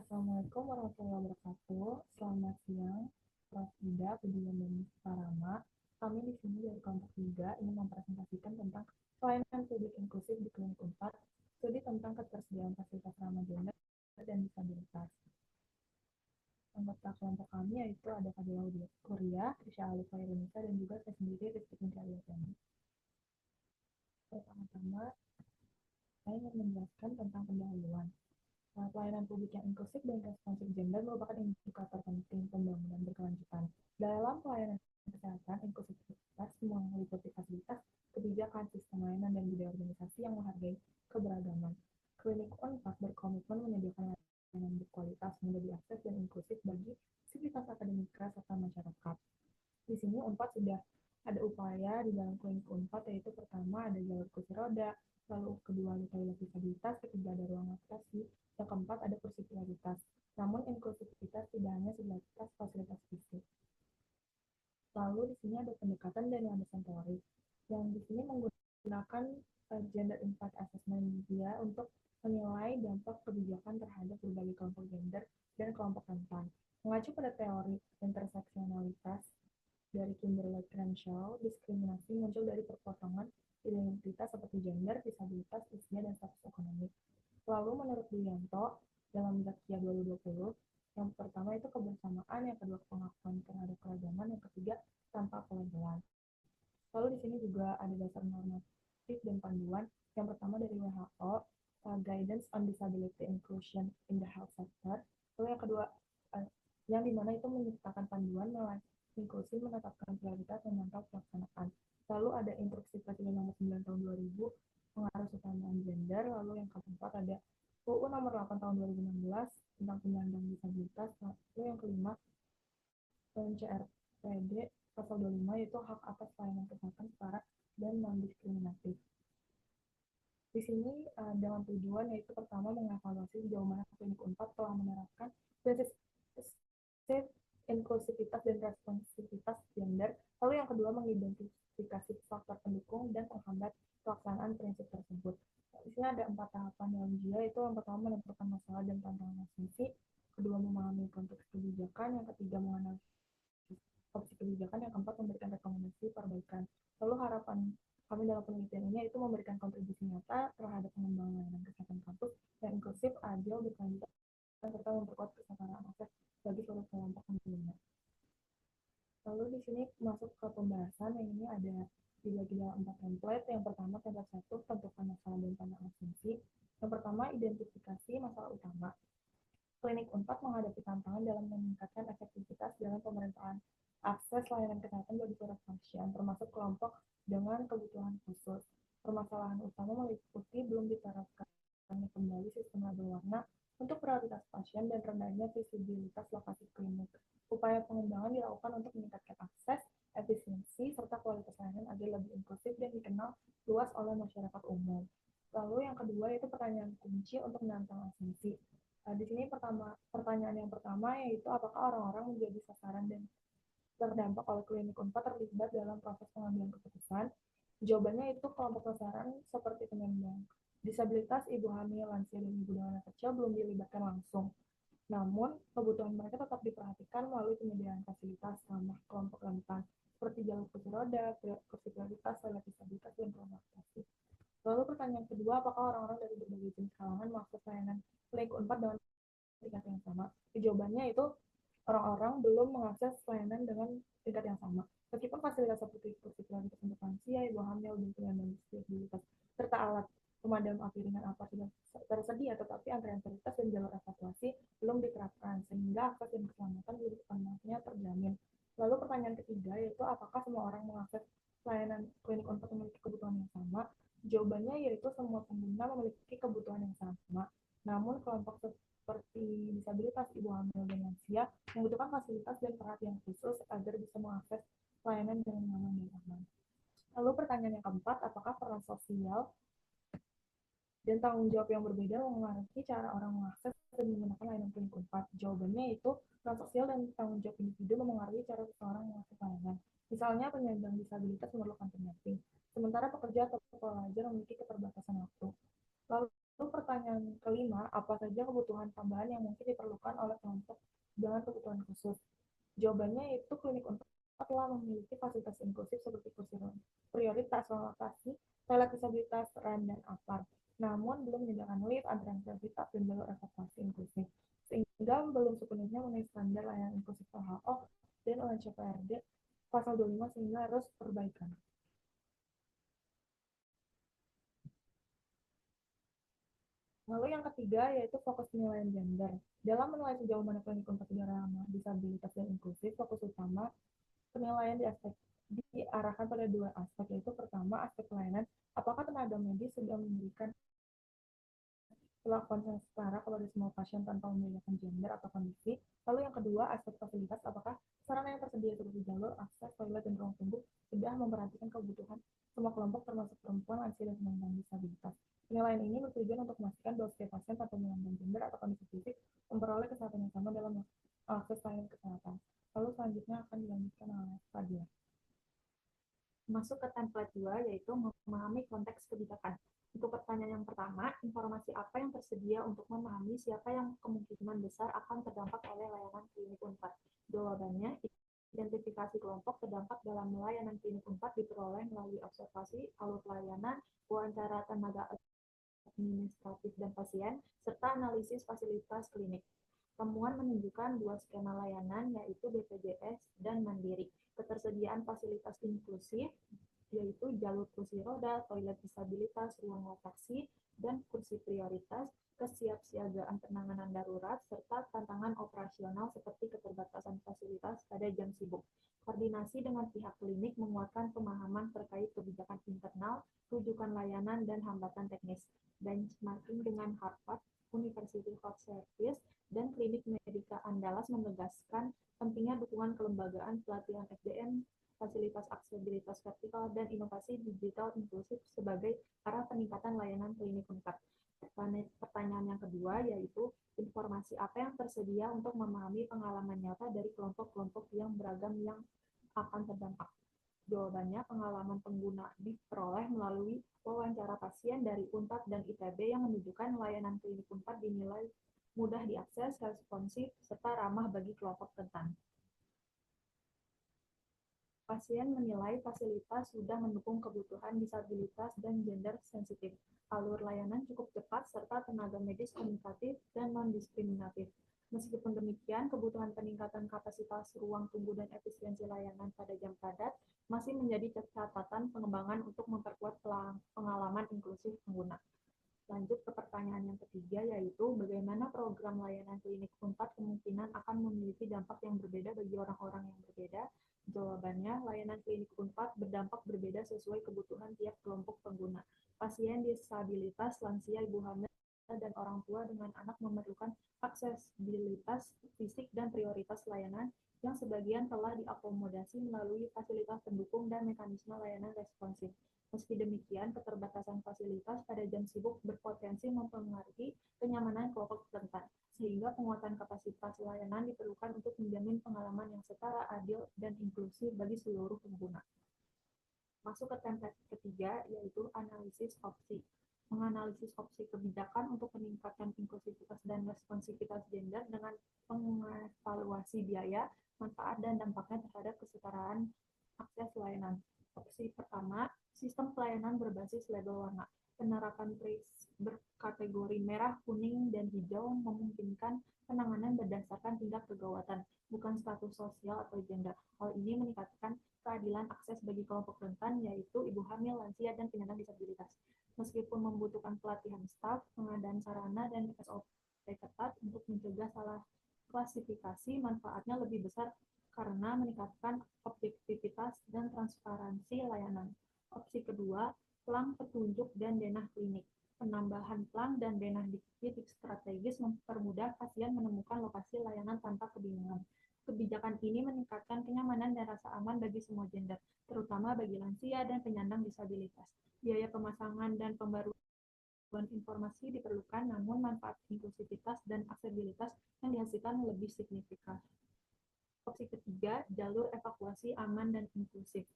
Assalamualaikum warahmatullahi wabarakatuh. Selamat siang, Prof. Ida, Budiman, dan Parama. Kami di sini dari kelompok 3 ingin mempresentasikan tentang pelayanan publik inklusif di Klinik Unpad, studi tentang ketersediaan fasilitas ramah gender dan disabilitas. Anggota kelompok kami yaitu ada Fadila Kuria, Krisya Alif Indonesia, dan juga saya sendiri, Rizky Pincalia. Pertama-tama, saya ingin menjelaskan tentang pendahuluan. Pelayanan publik yang inklusif dan responsif gender merupakan indikator penting pembangunan berkelanjutan. Dalam pelayanan kesehatan, inklusivitas meliputi fasilitas, kebijakan, sistem layanan, dan budaya organisasi yang menghargai keberagaman. Klinik Unpad berkomitmen menyediakan layanan berkualitas, mudah diakses, dan inklusif bagi sivitas akademika serta masyarakat. Di sini Unpad sudah ada upaya di dalam klinik Unpad, yaitu pertama ada jalur kursi roda, lalu kedua ada toilet disabilitas, ketiga ada ruang adaptasi, yang keempat ada kursi prioritas. Namun inklusivitas tidak hanya sebatas fasilitas fisik. Lalu di sini ada pendekatan dan landasan teori, yang di sini menggunakan gender impact assessment dia untuk menilai dampak kebijakan terhadap berbagai kelompok gender dan kelompok rentan. Mengacu pada teori interseksionalitas dari Kimberly Crenshaw, diskriminasi muncul dari perpotongan identitas seperti gender, disabilitas, usia, dan status ekonomi. Lalu menurut Duyanto, dalam Zakia 2020, yang pertama itu kebersamaan, yang kedua pengakuan terhadap keragaman, yang ketiga tanpa pelabelan. Lalu di sini juga ada dasar normatif dan panduan. Yang pertama dari WHO, Guidance on Disability Inclusion in the Health Sector. Lalu yang kedua, yang dimana itu menyertakan panduan nilai inklusi, menetapkan prioritas, memantau pelaksanaan. Lalu ada instruksi Presiden nomor 9 tahun 2000 mengarah utamakan gender. Lalu yang keempat ada UU nomor 8 tahun 2016 tentang penyandang disabilitas. Lalu yang kelima CRPD pasal 25 yaitu hak atas pelayanan kesehatan setara dan non-diskriminatif. Di sini dengan tujuan yaitu pertama mengevaluasi sejauh mana Klinik Unpad telah menerapkan prinsip inklusivitas dan responsivitas gender. Lalu yang kedua mengidentifikasi faktor pendukung dan penghambat pelaksanaan prinsip tersebut. Di sini ada 4 tahapan dalam JIA, yaitu yang pertama menentukan masalah dan tantangan asumsi, kedua memahami konteks kebijakan, yang ketiga menganalisis opsi kebijakan, yang keempat memberikan rekomendasi perbaikan. Lalu harapan kami dalam penelitian ini itu memberikan kontribusi nyata terhadap pengembangan layanan kesehatan kampus yang inklusif, adil, berkelanjutan, serta memperkuat kesetaraan akses bagi seluruh kelompok pengguna. Lalu di sini masuk ke pembahasan, yang ini ada dibagi dalam 4 template. Yang pertama template 1, tentukan masalah dan tantangan asumsi. Yang pertama identifikasi masalah utama. Klinik Unpad menghadapi tantangan dalam meningkatkan efektivitas dalam pemerintahan akses layanan kesehatan bagi seluruh pasien, termasuk kelompok dengan kebutuhan khusus. Permasalahan utama meliputi belum diterapkannya kembali sistem label warna untuk prioritas pasien dan rendahnya visibilitas lokasi klinik. Upaya pengembangan dilakukan untuk meningkatkan akses, efisiensi, serta kualitas layanan agar lebih inklusif dan dikenal luas oleh masyarakat umum. Lalu yang kedua yaitu pertanyaan kunci untuk menantang asumsi. Di sini pertanyaan yang pertama yaitu apakah orang-orang menjadi sasaran dan terdampak oleh Klinik Unpad terlibat dalam proses pengambilan keputusan. Jawabannya itu kelompok sasaran seperti penyandang disabilitas, ibu hamil, lansia, dan ibu dengan anak kecil belum dilibatkan langsung. Namun, kebutuhan mereka tetap diperhatikan melalui penyediaan fasilitas ramah kelompok rentan, seperti jalur kursi roda, kursi prioritas, toilet disabilitas, dan ruang adaptasi. Lalu pertanyaan kedua, apakah orang-orang dari berbagai jenis kalangan mengakses layanan Klinik Unpad dengan tingkat yang sama? Jawabannya itu orang-orang belum mengakses layanan dengan tingkat yang sama. Meskipun fasilitas seperti kursi prioritas untuk lansia, ibu hamil, dan penyandang disabilitas, serta alat pemadam api ringan apa sudah tersedia, tetapi antrean prioritas dan jalur evakuasi belum diterapkan, sehingga akses dan keselamatan belum sepenuhnya terjamin. Lalu pertanyaan ketiga yaitu apakah semua orang mengakses layanan Klinik Unpad memiliki kebutuhan yang sama? Jawabannya yaitu semua pengguna memiliki kebutuhan yang sama. Namun kelompok seperti disabilitas, ibu hamil, dan lansia membutuhkan fasilitas dan perhatian khusus agar bisa mengakses layanan dengan nyaman dan aman. Lalu pertanyaan yang keempat, apakah peran sosial dan tanggung jawab yang berbeda mengaruhi cara orang mengakses dan menggunakan layanan Klinik Unpad? Jawabannya itu peran sosial dan tanggung jawab individu mempengaruhi cara seseorang mengakses layanan. Misalnya penyandang disabilitas memerlukan pendamping, sementara pekerja atau pelajar memiliki keterbatasan waktu. Lalu pertanyaan kelima, apa saja kebutuhan kebutuhan tambahan yang mungkin diperlukan oleh kelompok dengan kebutuhan khusus. Jawabannya yaitu klinik unpad telah memiliki fasilitas inklusif seperti kursi prioritas, ruang lokasi, toilet disabilitas, rem, dan apar. Namun belum menyediakan lift, antrian prioritas, dan jalur evakuasi inklusif. Sehingga belum sepenuhnya memenuhi standar layanan inklusif WHO dan UNCPRD pasal 25 sehingga harus perbaikan. Lalu yang ketiga yaitu fokus penilaian gender. Dalam menilai sejauh mana klinik untuk ramah disabilitas dan inklusif, fokus utama penilaian diarahkan pada dua aspek, yaitu pertama aspek pelayanan, apakah tenaga medis sudah memberikan perlakuan yang setara kepada semua pasien tanpa membedakan gender atau kondisi. Lalu yang kedua, aspek fasilitas, apakah sarana yang tersedia seperti jalur, akses, toilet, dan ruang tunggu sudah memperhatikan kebutuhan semua kelompok termasuk perempuan, lansia, dan penyandang disabilitas. Penilaian ini bertujuan untuk memastikan bahwa setiap pasien tanpa memandang gender atau kondisi fisik memperoleh kesehatan yang sama dalam akses layanan kesehatan. Lalu selanjutnya akan dilanjutkan oleh Fadila. Masuk ke template 2, yaitu memahami konteks kebijakan. Untuk pertanyaan yang pertama, informasi apa yang tersedia untuk memahami siapa yang kemungkinan besar akan terdampak oleh layanan klinik unpad? Jawabannya, identifikasi kelompok terdampak dalam layanan klinik unpad diperoleh melalui observasi alur layanan, wawancara tenaga administratif dan pasien, serta analisis fasilitas klinik. Temuan menunjukkan dua skema layanan, yaitu BPJS dan Mandiri. Ketersediaan fasilitas inklusif, yaitu jalur kursi roda, toilet disabilitas, ruang lokasi, dan kursi prioritas, kesiapsiagaan penanganan darurat, serta tantangan operasional seperti keterbatasan fasilitas pada jam sibuk. Koordinasi dengan pihak klinik menguatkan pemahaman terkait kebijakan internal, rujukan layanan, dan hambatan teknis. Benchmarking dengan Harvard University Health Service dan Klinik Medika Andalas menegaskan pentingnya dukungan kelembagaan, pelatihan SDM, fasilitas aksesibilitas vertikal, dan inovasi digital inklusif sebagai arah peningkatan layanan klinik unpad. Pertanyaan yang kedua yaitu informasi apa yang tersedia untuk memahami pengalaman nyata dari kelompok-kelompok yang beragam yang akan terdampak. Jawabannya, pengalaman pengguna diperoleh melalui wawancara pasien dari UNPAD dan ITB yang menunjukkan layanan klinik UNPAD dinilai mudah diakses, responsif, serta ramah bagi kelompok rentan. Pasien menilai fasilitas sudah mendukung kebutuhan disabilitas dan gender sensitif. Alur layanan cukup cepat, serta tenaga medis komunikatif dan non-diskriminatif. Meskipun demikian, kebutuhan peningkatan kapasitas ruang tunggu dan efisiensi layanan pada jam padat masih menjadi catatan pengembangan untuk memperkuat pengalaman inklusif pengguna. Lanjut ke pertanyaan yang ketiga, yaitu bagaimana program layanan klinik unpad kemungkinan akan memiliki dampak yang berbeda bagi orang-orang yang berbeda. Jawabannya, layanan klinik unpad berdampak berbeda sesuai kebutuhan tiap kelompok pengguna. Pasien disabilitas, lansia, ibu hamil, dan orang tua dengan anak memerlukan aksesibilitas fisik dan prioritas layanan yang sebagian telah diakomodasi melalui fasilitas pendukung dan mekanisme layanan responsif. Meski demikian, keterbatasan fasilitas pada jam sibuk berpotensi mempengaruhi kenyamanan kelompok rentan, sehingga penguatan kapasitas layanan diperlukan untuk menjamin pengalaman yang setara, adil, dan inklusif bagi seluruh pengguna. Masuk ke template ketiga, yaitu analisis opsi. Menganalisis opsi kebijakan untuk meningkatkan inklusivitas dan responsivitas gender dengan mengevaluasi biaya, manfaat, dan dampaknya terhadap kesetaraan akses layanan. Opsi pertama, sistem pelayanan berbasis label warna. Penerapan trace berkategori merah, kuning, dan hijau memungkinkan penanganan berdasarkan tingkat kegawatan, bukan status sosial atau gender. Hal ini meningkatkan keadilan akses bagi kelompok rentan, yaitu ibu hamil, lansia, dan penyandang disabilitas. Meskipun membutuhkan pelatihan staf, pengadaan sarana, dan SOP ketat untuk mencegah salah klasifikasi, manfaatnya lebih besar karena meningkatkan objektivitas dan transparansi layanan. Opsi kedua, plang petunjuk dan denah klinik. Penambahan plang dan denah di titik strategis mempermudah pasien menemukan lokasi layanan tanpa kebingungan. Kebijakan ini meningkatkan kenyamanan dan rasa aman bagi semua gender, terutama bagi lansia dan penyandang disabilitas. Biaya pemasangan dan pembaruan informasi diperlukan, namun manfaat inklusivitas dan aksesibilitas yang dihasilkan lebih signifikan. Opsi ketiga, jalur evakuasi aman dan inklusif.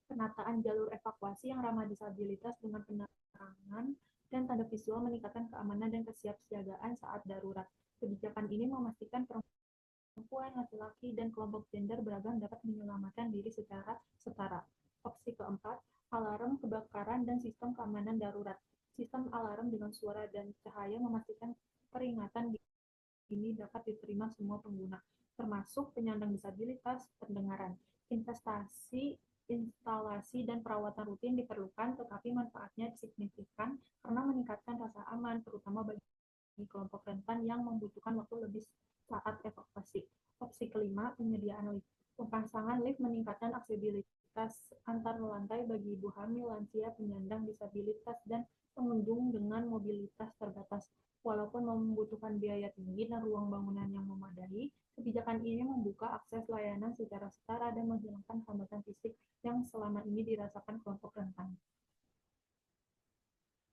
Penataan jalur evakuasi yang ramah disabilitas dengan penerangan dan tanda visual meningkatkan keamanan dan kesiapsiagaan saat darurat. Kebijakan ini memastikan perempuan, laki-laki, dan kelompok gender beragam dapat menyelamatkan diri secara setara. Opsi keempat, alarm kebakaran dan sistem keamanan darurat. Sistem alarm dengan suara dan cahaya memastikan peringatan ini dapat diterima semua pengguna, termasuk penyandang disabilitas pendengaran. Instalasi dan perawatan rutin diperlukan, tetapi manfaatnya signifikan karena meningkatkan rasa aman, terutama bagi kelompok rentan yang membutuhkan waktu lebih saat evakuasi. Opsi kelima, penyediaan lift. Pemasangan lift meningkatkan aksesibilitas antar lantai bagi ibu hamil, lansia, penyandang disabilitas, dan pengunjung dengan mobilitas terbatas. Walaupun membutuhkan biaya tinggi dan ruang bangunan yang memadai, kebijakan ini membuka akses layanan secara setara dan menghilangkan hambatan fisik yang selama ini dirasakan kelompok rentan.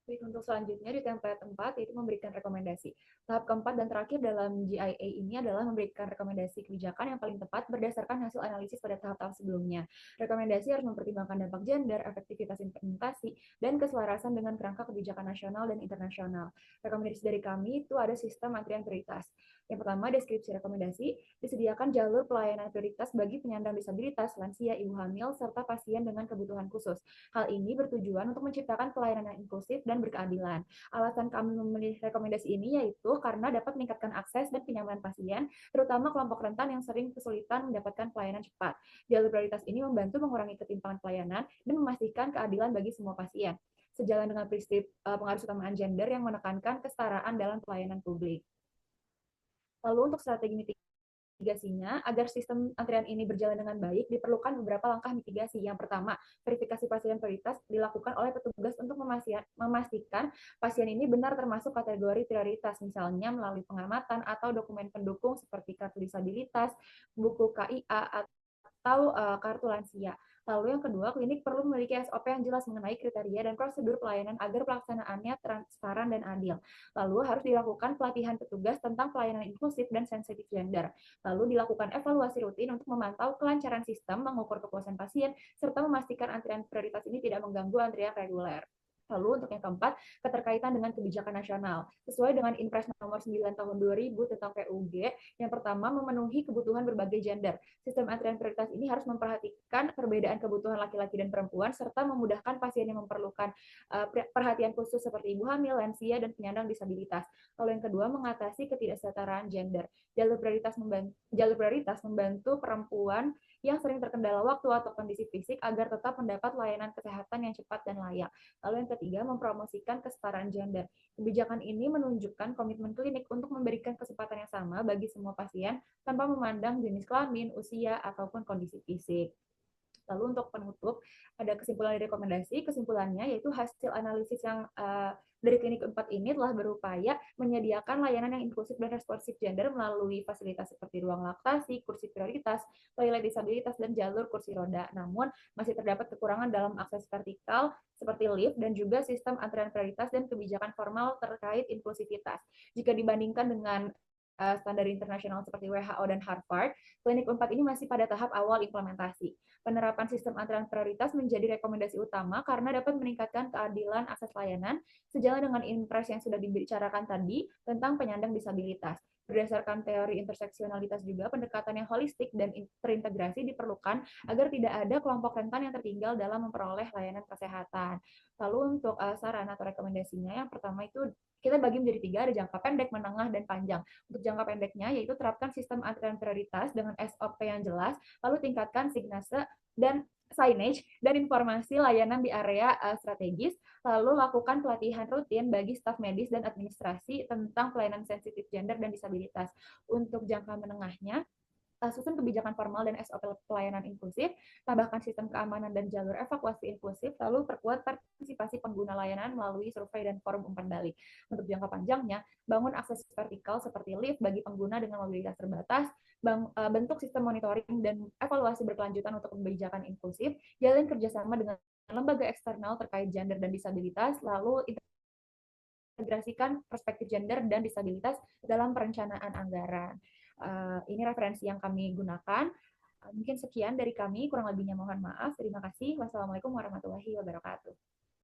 Untuk selanjutnya di template 4 yaitu memberikan rekomendasi. Tahap keempat dan terakhir dalam GIA ini adalah memberikan rekomendasi kebijakan yang paling tepat berdasarkan hasil analisis pada tahap-tahap sebelumnya. Rekomendasi harus mempertimbangkan dampak gender, efektivitas implementasi, dan keselarasan dengan kerangka kebijakan nasional dan internasional. Rekomendasi dari kami itu ada sistem antrian prioritas. Yang pertama, deskripsi rekomendasi, disediakan jalur pelayanan prioritas bagi penyandang disabilitas, lansia, ibu hamil, serta pasien dengan kebutuhan khusus. Hal ini bertujuan untuk menciptakan pelayanan yang inklusif dan berkeadilan. Alasan kami memilih rekomendasi ini yaitu karena dapat meningkatkan akses dan kenyamanan pasien, terutama kelompok rentan yang sering kesulitan mendapatkan pelayanan cepat. Jalur prioritas ini membantu mengurangi ketimpangan pelayanan dan memastikan keadilan bagi semua pasien. Sejalan dengan prinsip pengaruh utamaan gender yang menekankan kesetaraan dalam pelayanan publik. Lalu untuk strategi mitigasinya, agar sistem antrian ini berjalan dengan baik, diperlukan beberapa langkah mitigasi. Yang pertama, verifikasi pasien prioritas dilakukan oleh petugas untuk memastikan pasien ini benar termasuk kategori prioritas, misalnya melalui pengamatan atau dokumen pendukung seperti kartu disabilitas, buku KIA, atau kartu lansia. Lalu yang kedua, klinik perlu memiliki SOP yang jelas mengenai kriteria dan prosedur pelayanan agar pelaksanaannya transparan dan adil. Lalu harus dilakukan pelatihan petugas tentang pelayanan inklusif dan sensitif gender. Lalu dilakukan evaluasi rutin untuk memantau kelancaran sistem, mengukur kepuasan pasien, serta memastikan antrian prioritas ini tidak mengganggu antrian reguler. Lalu untuk yang keempat, keterkaitan dengan kebijakan nasional. Sesuai dengan Impres nomor 9 tahun 2000 tentang PUG, yang pertama memenuhi kebutuhan berbagai gender. Sistem antrian prioritas ini harus memperhatikan perbedaan kebutuhan laki-laki dan perempuan, serta memudahkan pasien yang memerlukan perhatian khusus seperti ibu hamil, lansia, dan penyandang disabilitas. Lalu yang kedua, mengatasi ketidaksetaraan gender. Jalur prioritas membantu perempuan yang sering terkendala waktu atau kondisi fisik agar tetap mendapat layanan kesehatan yang cepat dan layak. Lalu yang ketiga, mempromosikan kesetaraan gender. Kebijakan ini menunjukkan komitmen klinik untuk memberikan kesempatan yang sama bagi semua pasien tanpa memandang jenis kelamin, usia, ataupun kondisi fisik. Lalu untuk penutup, ada kesimpulan dari rekomendasi. Kesimpulannya yaitu hasil analisis yang dari klinik 4 ini telah berupaya menyediakan layanan yang inklusif dan responsif gender melalui fasilitas seperti ruang laktasi, kursi prioritas, toilet disabilitas, dan jalur kursi roda. Namun, masih terdapat kekurangan dalam akses vertikal seperti lift dan juga sistem antrian prioritas dan kebijakan formal terkait inklusivitas. Jika dibandingkan dengan standar internasional seperti WHO dan Harvard, klinik 4 ini masih pada tahap awal implementasi. Penerapan sistem antrian prioritas menjadi rekomendasi utama karena dapat meningkatkan keadilan akses layanan sejalan dengan impres yang sudah dibicarakan tadi tentang penyandang disabilitas. Berdasarkan teori interseksionalitas juga, pendekatan yang holistik dan terintegrasi diperlukan agar tidak ada kelompok rentan yang tertinggal dalam memperoleh layanan kesehatan. Lalu untuk saran atau rekomendasinya, yang pertama itu kita bagi menjadi 3, ada jangka pendek, menengah, dan panjang. Untuk jangka pendeknya, yaitu terapkan sistem antrian prioritas dengan SOP yang jelas, lalu tingkatkan signase dan signage dan informasi layanan di area strategis, lalu lakukan pelatihan rutin bagi staf medis dan administrasi tentang pelayanan sensitif gender dan disabilitas. Untuk jangka menengahnya, susun kebijakan formal dan SOP pelayanan inklusif, tambahkan sistem keamanan dan jalur evakuasi inklusif, lalu perkuat partisipasi pengguna layanan melalui survei dan forum umpan balik. Untuk jangka panjangnya, bangun akses vertikal seperti lift bagi pengguna dengan mobilitas terbatas, bentuk sistem monitoring dan evaluasi berkelanjutan untuk kebijakan inklusif, jalin kerjasama dengan lembaga eksternal terkait gender dan disabilitas, lalu integrasikan perspektif gender dan disabilitas dalam perencanaan anggaran. Ini referensi yang kami gunakan. Mungkin sekian dari kami, kurang lebihnya mohon maaf. Terima kasih. Wassalamualaikum warahmatullahi wabarakatuh.